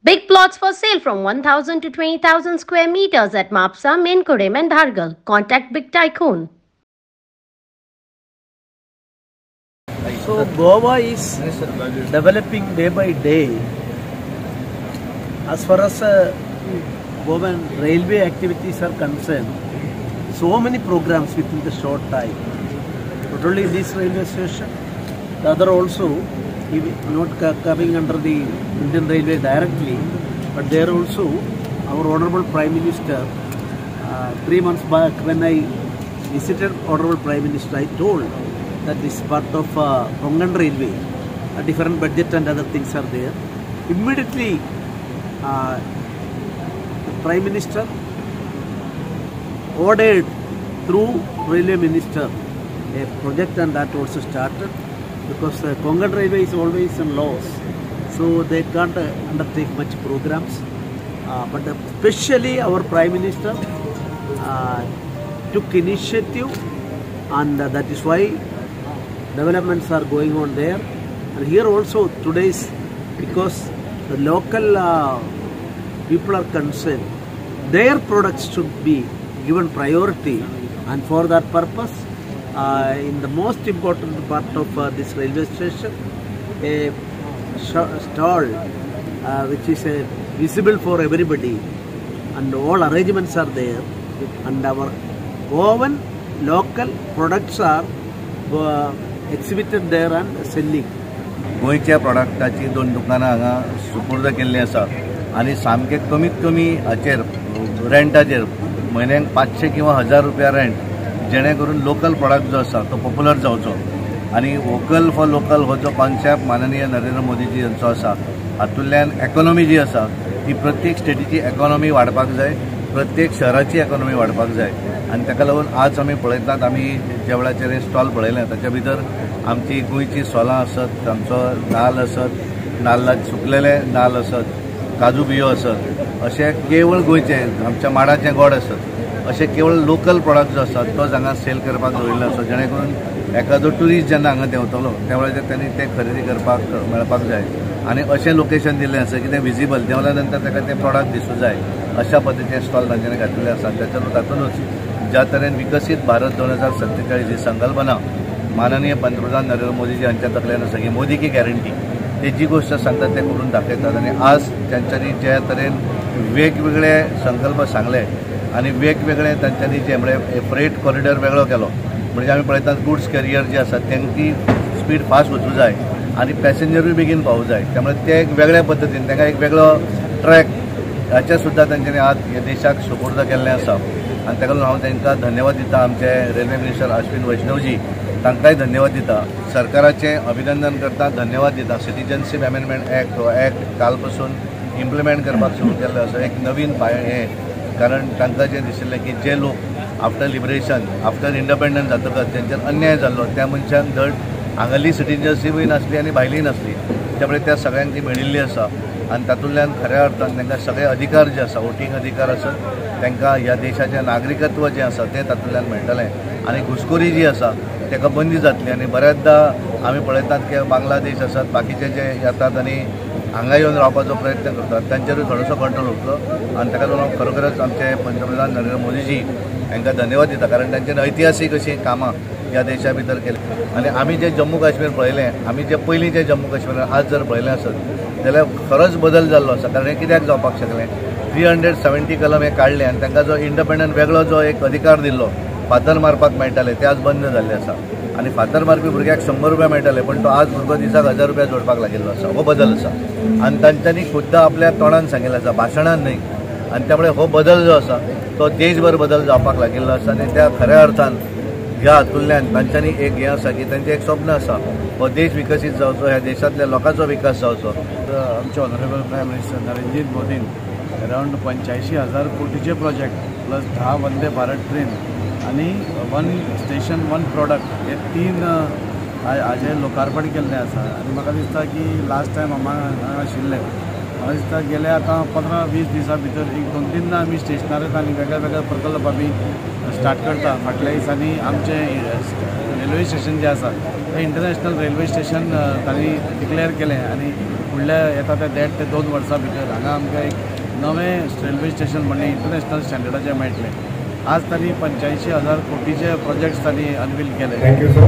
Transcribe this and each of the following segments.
Big plots for sale from 1,000 to 20,000 square meters at Mapsa, Menkudim, and Dhargal. Contact Big Tycoon. So Goa is developing day by day. As far as Goan railway activities are concerned, so many programs within the short time. Not only this railway station, the other also not coming under the Indian Railway directly, but there also our Honorable Prime Minister 3 months back when I visited Honorable Prime Minister, I told that this part of Konkan Railway, a different budget and other things are there. Immediately the Prime Minister ordered through Railway Minister a project, and that also started, because Konkan Railway is always in loss, so they can't undertake much programs. But especially our Prime Minister took initiative, and that is why developments are going on there. And here also today's, because the local people are concerned, their products should be given priority, and for that purpose in the most important part of this railway station, a stall which is visible for everybody, and all arrangements are there, and our Goan local products are exhibited there and selling. गोयच्या प्रोडक्टाची 2 दुकानां हांगा सुपूर्द केल्ली आसा, आनी सामके कमीत कमी हाचेर रेंटाचेर म्हयन्याक 500 किंवा 1000 रुपया रेंट, जेणे करून लोकल प्रोडक्ट जो आसा तो पॉप्युलर जावचो. आनी वोकल फॉर लोकल हो जो कॉन्सेप्ट माननीय नरेंद्र मोदीजी यांचो आसा, हातूंतल्यान इकॉनॉमी जी आसा ती प्रत्येक स्टेटीची इकॉनॉमी वाडपाक जाय, प्रत्येक शहराची इकॉनॉमी वाडपाक जाय. आनी ताका लागून आज आमी पळयतात, आमी ज्या वेळाचेर स्टॉल पळयले ताच्या भितर आमची गोंयची सोलां आसत, आमचो नाल्ल आसत, नाल्ला सुकलेले नाल्ल आसत, काजू बियो आसत, अशें केवळ गोंयचे आमच्या माडाचें गोड आसत, अशें केवळ लोकल प्रोडक्ट जो आसा तो हांगा सेल करपाक दवरिल्लो आसा, जेणे करून एखादो टुरिस्ट जेन्ना हांगा देंवतलो त्या वेळाचेर त्यांनी ते खरेदी करपाक मेळपाक जाय. आनी अशें लोकेशन दिल्लें आसा की तें विजिबल देंवल्या नंतर ताका ते प्रोडक्ट दिसूं जाय, अशा पद्दतीन स्टॉल तांच्यांनी घातिल्ले आसा. तातूंतच ज्या तरेन विकसीत भारत 2047 ही संकल्पना माननीय पंतप्रधान नरेंद्र मोदीजी हांच्या तकलेन आसा की मोदी की गॅरंटी, ते जी गोष्ट सांगतात ते करून दाखयतात. आनी आज तांच्यांनी ज्या तरेन वेगवेगळे संकल्प सांगले आनी वेगवेगळे तांच्यांनी जे म्हणजे फ्रेट कॉरिडॉर वेगळो केलो, म्हणजे आमी पळयतात गुड्स कॅरियर जे आसात तांची स्पीड फास्ट वचूं जाय आनी पॅसेंजरूय बेगीन पावूं जाय, त्यामुळे ते एक वेगळ्या पद्दतीन तांकां एक वेगळो ट्रॅक हाचे सुद्दां तांच्यांनी आज ह्या देशाक सुपूर्द केल्लें आसा. आनी ताका लागून हांव तांकां धन्यवाद दिता, आमचे रेल्वे मिनिस्टर अश्विन वैष्णवजी तांकांय धन्यवाद दिता, सरकाराचें अभिनंदन करता, धन्यवाद दिता. सिटीजनशीप अमेंडमेंट एक्ट हो एक्ट काल पासून इम्प्लिमेंट करपाक सुरू केल्लो आसा, एक नवीन कारण तांकां जें दिशिल्लें की जे लोक आफ्टर लिबरेशन आफ्टर इंडिपेंडन्स जातकच तेंचेर अन्याय जाल्लो, त्या मनशांक धड हांगाली सिटीजनशीपूय नासली आनी भायलीय नासली, त्यामुळे त्या सगळ्यांक ती मेळिल्ली आसा. आनी तातूंतल्यान खऱ्या अर्थान तांकां सगळे अधिकार जे आसा, वोटींग अधिकार आसत, तांकां ह्या देशाचें नागरिकत्व जें आसा तें तातूंतल्यान मेळटलें, आनी घुसखोरी जी आसा ताका बंदी जातली. आनी बऱ्याचदा आमी पळयतात की बांगलादेश आसात, बाकीचे जे येतात आनी हांगा येवन रावपाचो प्रयत्न करतात, तांचेरूय थोडोसो कंट्रोल उरतलो. आनी ताका लागून खरोखरच आमचे पंतप्रधान नरेंद्र मोदीजी हांकां धन्यवाद दिता, कारण तांच्यांनी ऐतिहासीक अशी कामां ह्या देशा भितर केली. आनी आमी जे जम्मू काश्मीर पळयलें, आमी जे पयलींचे जम्मू काश्मीर आज जर पळयलें आसत जाल्यार खरोच बदल जाल्लो आसा. कारण हें कित्याक जावपाक शकलें, 370 कलम हे काडले आनी तांकां जो इंडिपेंडंट वेगळो जो एक अधिकार दिल्लो फातर मारपाक मेळटाले ते आज बंद जाल्ले आसा. आनी फातर मारपी भुरग्याक 100 रुपया मेळटाले, पण तो आज भुरगो दिसाक 1000 रुपया जोडपाक लागिल्लो आसा. हो बदल आसा आनी तांच्यांनी खुद्द आपल्या तोंडान सांगिल्लें आसा, भाशणान न्हय. आनी त्यामुळे हो बदल जो आसा तो देशभर बदल जावपाक लागिल्लो आसा. आनी त्या खऱ्या अर्थान ह्या हातूंतल्यान तांच्यांनी एक हें आसा की तांचें एक स्वप्न आसा, हो देश विकसीत जावचो, ह्या देशांतल्या लोकांचो विकास जावचो. आमचे ऑनरेबल प्रायम मिनिस्टर नरेंद्र मोदीन अराउंड 85,000 कोटीचे project plus 10 Vande Bharat train आणि 1 स्टेशन 1 प्रोडक्ट हे 3 हाजें लोकार्पण केल्लें आसा. आनी म्हाका दिसता की लास्ट टायम हांगा आशिल्ले, म्हाका दिसता गेले आतां 15-20 दिसां भितर एक 2-3 आमी स्टेशनार येता आनी वेगळे वेगळे प्रकल्प आमी स्टार्ट करता. फाटल्या दिसांनी आमचे रेल्वे स्टेशन जें आसा तें इंटरनॅशनल रेल्वे स्टेशन तांणी डिक्लेअर केलें आनी फुडल्या येता ते 1.5 ते 2 वर्सां भितर हांगा आमकां एक नवें रेल्वे स्टेशन म्हणजे इंटरनॅशनल स्टँडर्डाचें मेळटलें. आज तांणी 85,000 कोटीचे प्रोजेक्ट्स तांणी अनवील केले,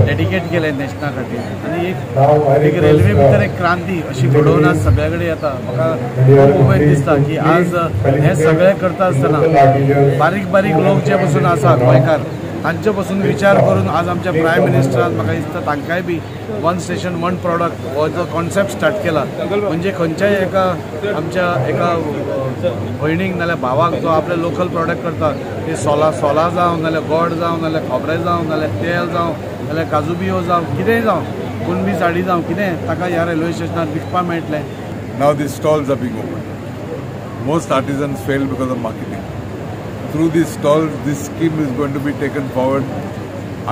डेडिकेट केले नॅशना खातीर. आनी एक रेल्वे भितर एक क्रांती अशी घडोवन आज सगळे कडेन येता. म्हाका खूब उमेद दिसता की आज हे सगळे करता आसतना बारीक बारीक लोक जे पसून आसा गोंयकार तांचे पसून विचार करून आज आमच्या प्रायम मिनिस्टरान म्हाका दिसता तांकांय बी वन स्टेशन वन प्रॉडक्ट हो जो कॉन्सेप्ट स्टार्ट केला म्हणजे खंयच्याय एका आमच्या एका भयणीक नाल्यार भावाक जो आपले लोकल प्रॉडक्ट करता ते सोला जावं नाल्यार गोड जावं नाल्यार खोबरें जावं नाल्यार तेल जावं नाल्यार काजू बियो जावं कितेंय जावं कुणबी साडी जावं कितें ताका ह्या रेल्वे स्टेशनार विकपाक मेळटलें. Now these stalls are being opened. Most artisans fail because of marketing. Through these stalls, this scheme is going to be taken forward.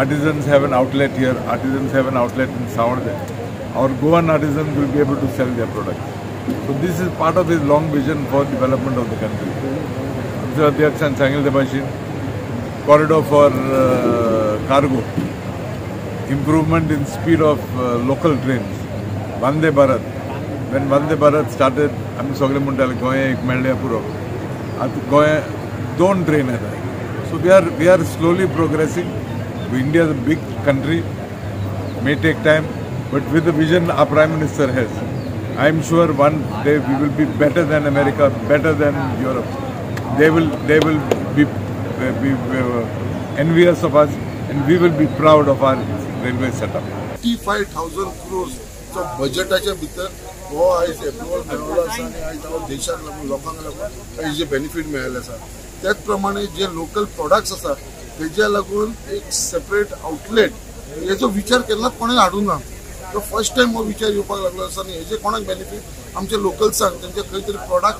Artisans have an outlet here. Artisans have an outlet in Savarde. Our Goan artisans will be able to sell their products. So this is part of his long vision for development of the country. Mr. Adyaksh and Sangil Debashin, corridor for cargo, improvement in speed of local trains, Vande Bharat. When Vande Bharat started, आम्ही सगळे म्हणटाले गोंय एक मेळ्ळ्या पुरो. आतां Goa 2 train येतात. So we are slowly progressing. India is a big country, may take time, but with the vision our Prime Minister has, I am sure one day we will be better than America, better than Europe. They will be envious of us, and we will be proud of our railway setup. 55,000 crores बजेटाच्या भितर हो आयज approval मेळ्ळो आसा आनी आयज हांव देशाक लागून लोकांक लागून आयज जे बेनिफीट मेळ्ळे आसा त्याच प्रमाणे जे लोकल प्रोडक्ट्स आसा तेज्या लागून एक सेपरेट आउटलेट हेजो विचार केन्नाच कोणें हाडूंक ना. तो फर्स्ट टायम हो विचार येवपाक लागलो आसा आनी हेजे कोणाक बेनिफीट आमच्या लोकल्सांक तेंचे खंय तरी प्रोडक्ट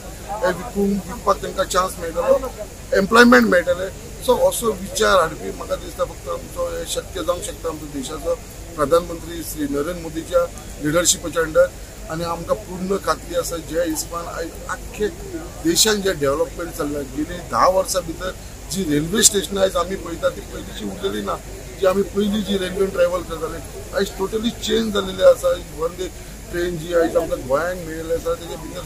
विकपाक तांकां चान्स मेळटलो, एम्प्लॉयमेंट मेळटलें. सो असो विचार हाडपी म्हाका दिसता फक्त आमचो हे शक्य जावंक शकता आमचो देशाचो प्रधानमंत्री श्री नरेंद्र मोदीच्या लिडरशिपाच्या अंडर. आनी आमकां पूर्ण खात्री आसा जे हिसपान आयज आख्खे देशान जे डेव्हलपमेंट चल्ला गेली 10 वर्सां भितर जी रेल्वे स्टेशनां आयज आमी पळयता ती पयलींची उरलेली ना. जी आमी पयलीं जी रेल्वेन ट्रॅव्हल करताले आयज टोटली चेंज जाल्लेली आसा. वंदे ट्रेन जी आयज आमकां गोंयांत मेळिल्ली आसा तेजे भितर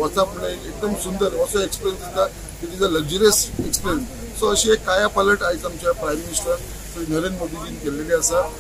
वचप म्हणल्यार एकदम सुंदर असो एक्सपिरियन्स दिता. It is a luxurious experience. So अशी एक काया पालट आयज आमच्या प्रायम मिनिस्टर श्री नरेंद्र मोदीजीन केल्लेली आसा.